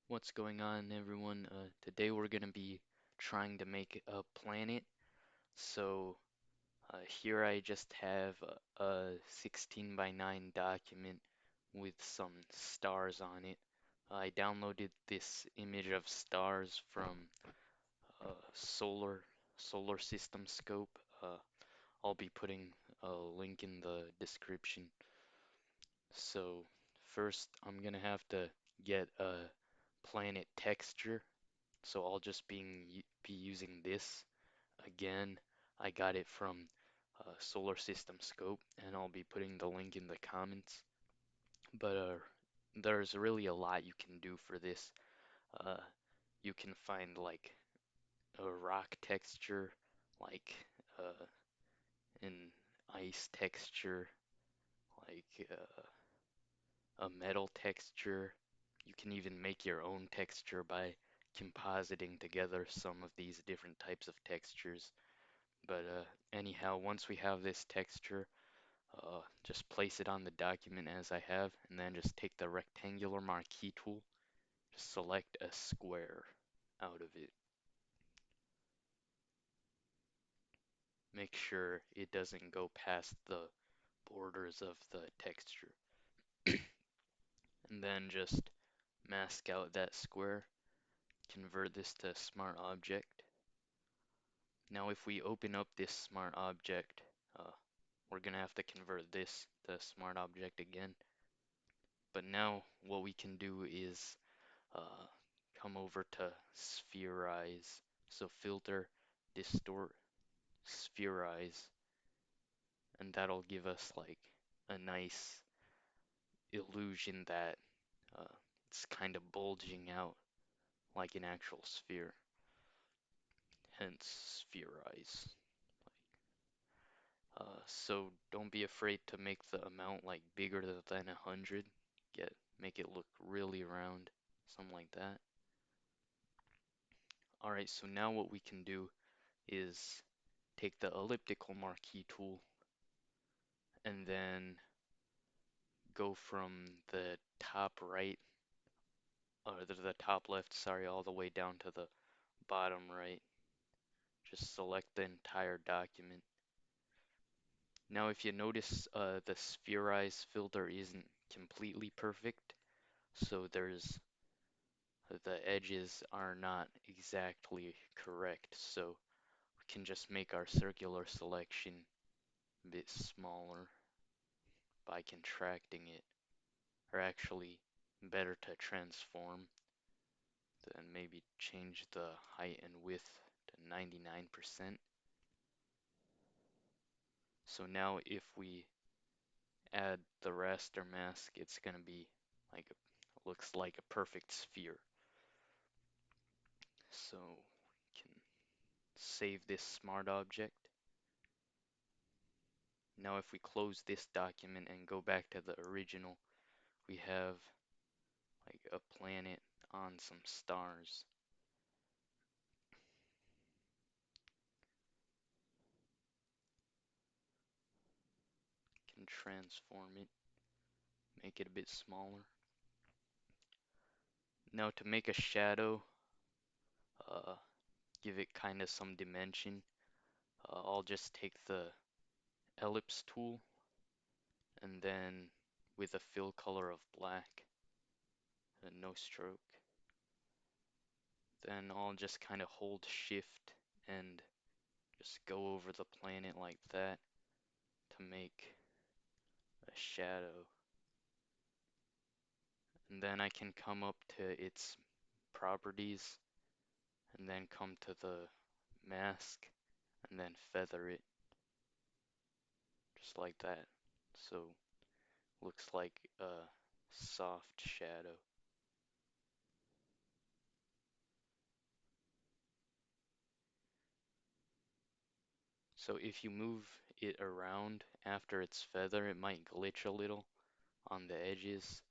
What's going on, everyone? Today we're gonna be trying to make a planet. So here I just have a 16 by 9 document with some stars on it. I downloaded this image of stars from Solar System Scope. I'll be putting a link in the description. So first I'm gonna have to get a planet texture. So I'll just be using this again. I got it from Solar System Scope, and I'll be putting the link in the comments. But there's really a lot you can do for this. Uh, you can find like a rock texture, like an ice texture, like a metal texture. You can even make your own texture by compositing together some of these different types of textures. But anyhow, once we have this texture, just place it on the document as I have, and then just take the rectangular marquee tool, just select a square out of it. Make sure it doesn't go past the borders of the texture. And then just mask out that square, convert this to smart object. Now if we open up this smart object, uh, we're gonna have to convert this to smart object again. But now what we can do is uh, come over to spherize. So filter, distort, spherize, and that'll give us like a nice illusion that uh, it's kind of bulging out like an actual sphere, hence spherize. So don't be afraid to make the amount like bigger than 100. Make it look really round, something like that. Alright, so now what we can do is take the elliptical marquee tool and then go from the top right, or the top left, sorry, all the way down to the bottom right. Just select the entire document. Now, if you notice, the spherize filter isn't completely perfect, so the edges are not exactly correct, so we can just make our circular selection a bit smaller by contracting it, or actually better to transform, then maybe change the height and width to 99%. So now if we add the raster mask, it's gonna be like looks like a perfect sphere. So we can save this smart object. Now if we close this document and go back to the original, we have like a planet on some stars. Can transform it, make it a bit smaller. Now to make a shadow, uh, give it kind of some dimension, I'll just take the ellipse tool and then with a fill color of black and no stroke, then I'll just kind of hold shift and just go over the planet like that to make a shadow. And then I can come up to its properties and then come to the mask and then feather it just like that. So looks like a soft shadow. So if you move it around after it's feather, it might glitch a little on the edges.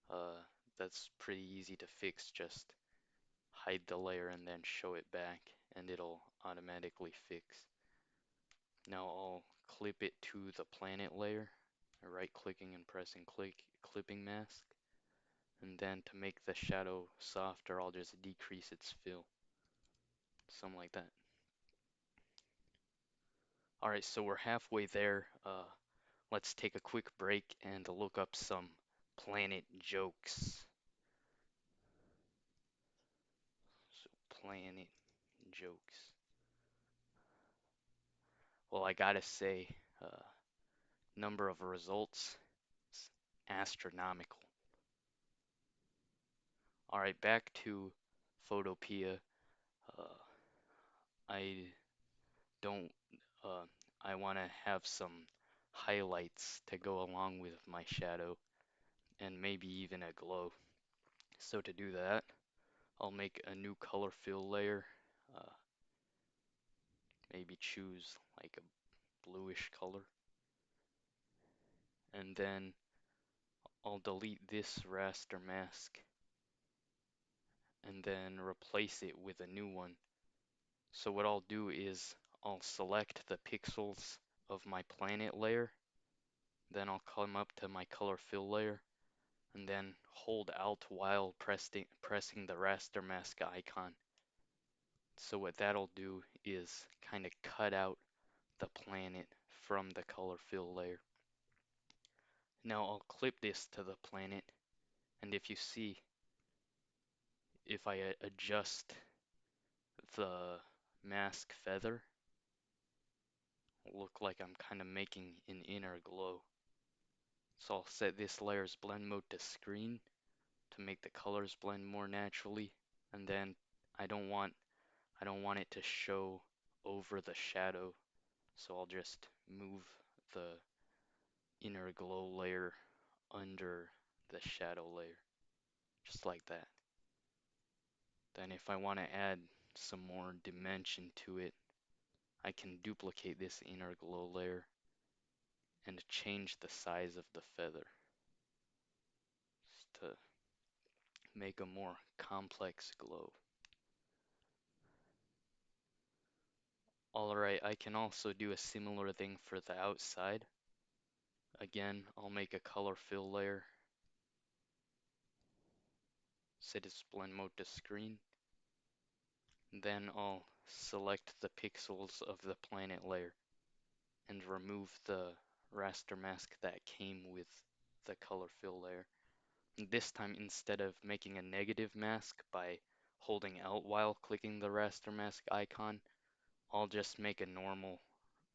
Uh, that's pretty easy to fix. Just hide the layer and then show it back, and it'll automatically fix. Now I'll clip it to the planet layer, right clicking and pressing clipping mask, And then to make the shadow softer, I'll just decrease its fill. Something like that. Alright, so we're halfway there. Let's take a quick break and look up some planet jokes. So, planet jokes. Well, I gotta say, number of results is astronomical. Alright, back to Photopea. Uh, I don't, uh, I want to have some highlights to go along with my shadow and maybe even a glow. So to do that, I'll make a new color fill layer. Uh, Maybe choose like a bluish color. And then I'll delete this raster mask and then replace it with a new one. So what I'll do is I'll select the pixels of my planet layer, then I'll come up to my color fill layer and then hold Alt while pressing the raster mask icon. So what that'll do is kind of cut out the planet from the color fill layer. Now I'll clip this to the planet, and if you see, if I adjust the mask feather, it'll look like I'm kind of making an inner glow. So I'll set this layer's blend mode to screen to make the colors blend more naturally, and then I don't want it to show over the shadow, so I'll just move the inner glow layer under the shadow layer, just like that. Then if I want to add some more dimension to it, I can duplicate this inner glow layer and change the size of the feather just to make a more complex glow. Alright, I can also do a similar thing for the outside. Again, I'll make a color fill layer, set its blend mode to screen, then I'll select the pixels of the planet layer and remove the raster mask that came with the color fill layer. This time, instead of making a negative mask by holding Alt while clicking the raster mask icon, I'll just make a normal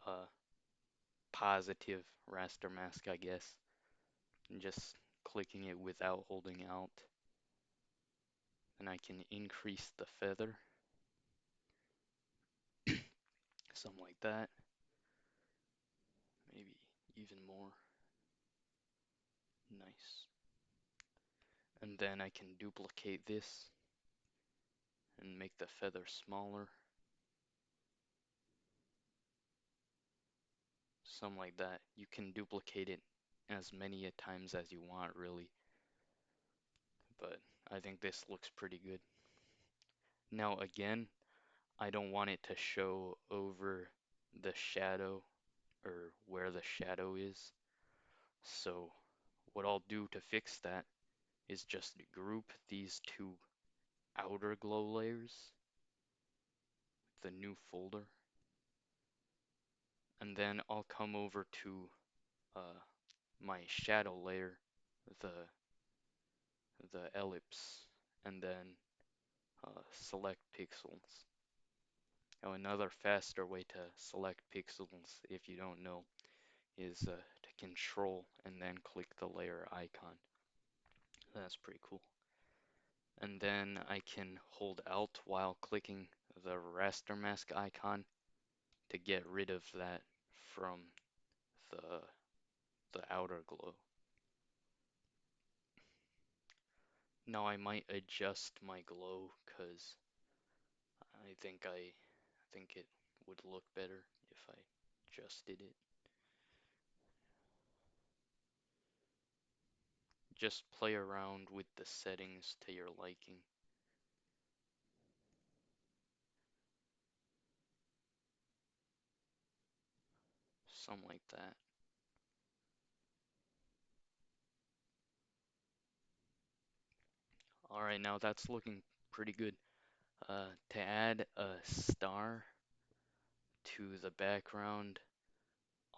uh, positive raster mask, I guess, and just clicking it without holding Alt. And I can increase the feather, something like that, maybe even more. Nice. And then I can duplicate this and make the feather smaller. Something like that. You can duplicate it as many times as you want, really. But I think this looks pretty good. Now again, I don't want it to show over the shadow or where the shadow is. So what I'll do to fix that is just group these two outer glow layers, the new folder, and then I'll come over to my shadow layer, the ellipse, and then select pixels. Now another faster way to select pixels, if you don't know, is to control and then click the layer icon. That's pretty cool. And then I can hold Alt while clicking the raster mask icon to get rid of that from the outer glow. Now I might adjust my glow because I think it would look better if I adjusted it. Just play around with the settings to your liking. Something like that. All right, now that's looking pretty good. To add a star to the background,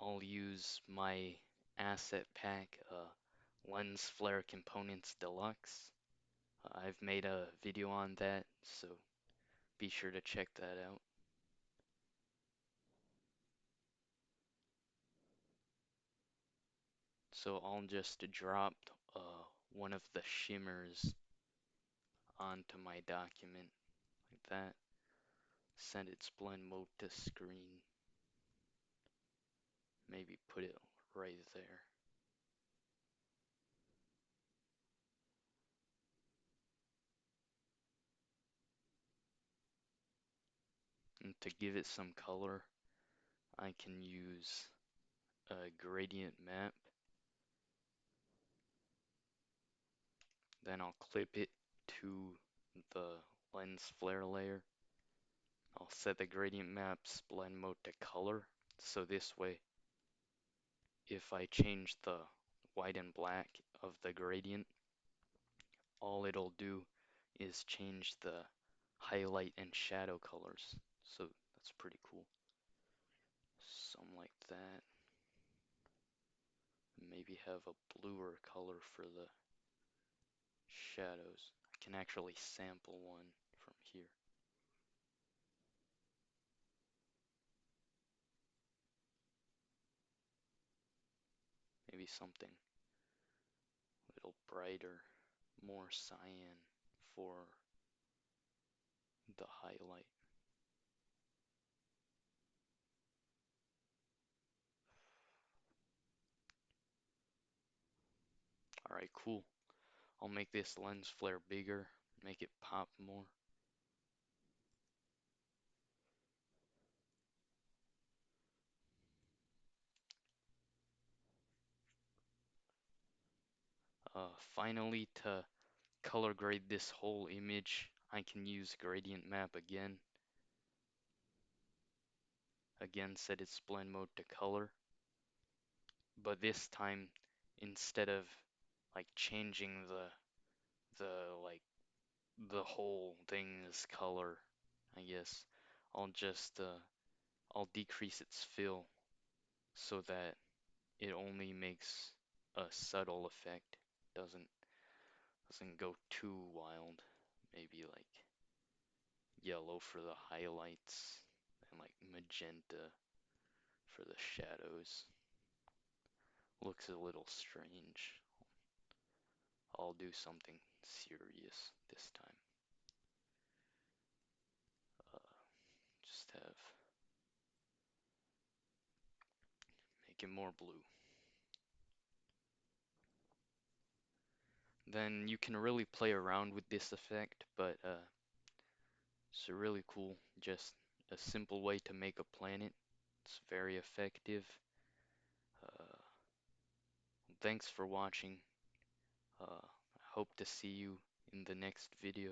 I'll use my asset pack, Lens Flare Components Deluxe. I've made a video on that, so be sure to check that out. So I'll just drop one of the shimmers onto my document like that. Send its blend mode to screen. Maybe put it right there. And to give it some color, I can use a gradient map. Then I'll clip it to the lens flare layer. I'll set the gradient map's blend mode to color. So this way, if I change the white and black of the gradient, all it'll do is change the highlight and shadow colors. So that's pretty cool. Something like that. Maybe have a bluer color for the shadows. I can actually sample one from here. Maybe something a little brighter, more cyan for the highlight. Alright, cool. I'll make this lens flare bigger, make it pop more. Finally, to color grade this whole image, I can use gradient map again. Again, set its blend mode to color. But this time, instead of like changing the the whole thing's color, I guess, I'll just I'll decrease its fill so that it only makes a subtle effect. Doesn't go too wild. Maybe like yellow for the highlights and like magenta for the shadows. Looks a little strange. I'll do something serious this time. Uh, just have make it more blue. Then you can really play around with this effect, but it's really cool. Just a simple way to make a planet. It's very effective. Uh, Thanks for watching. I hope to see you in the next video.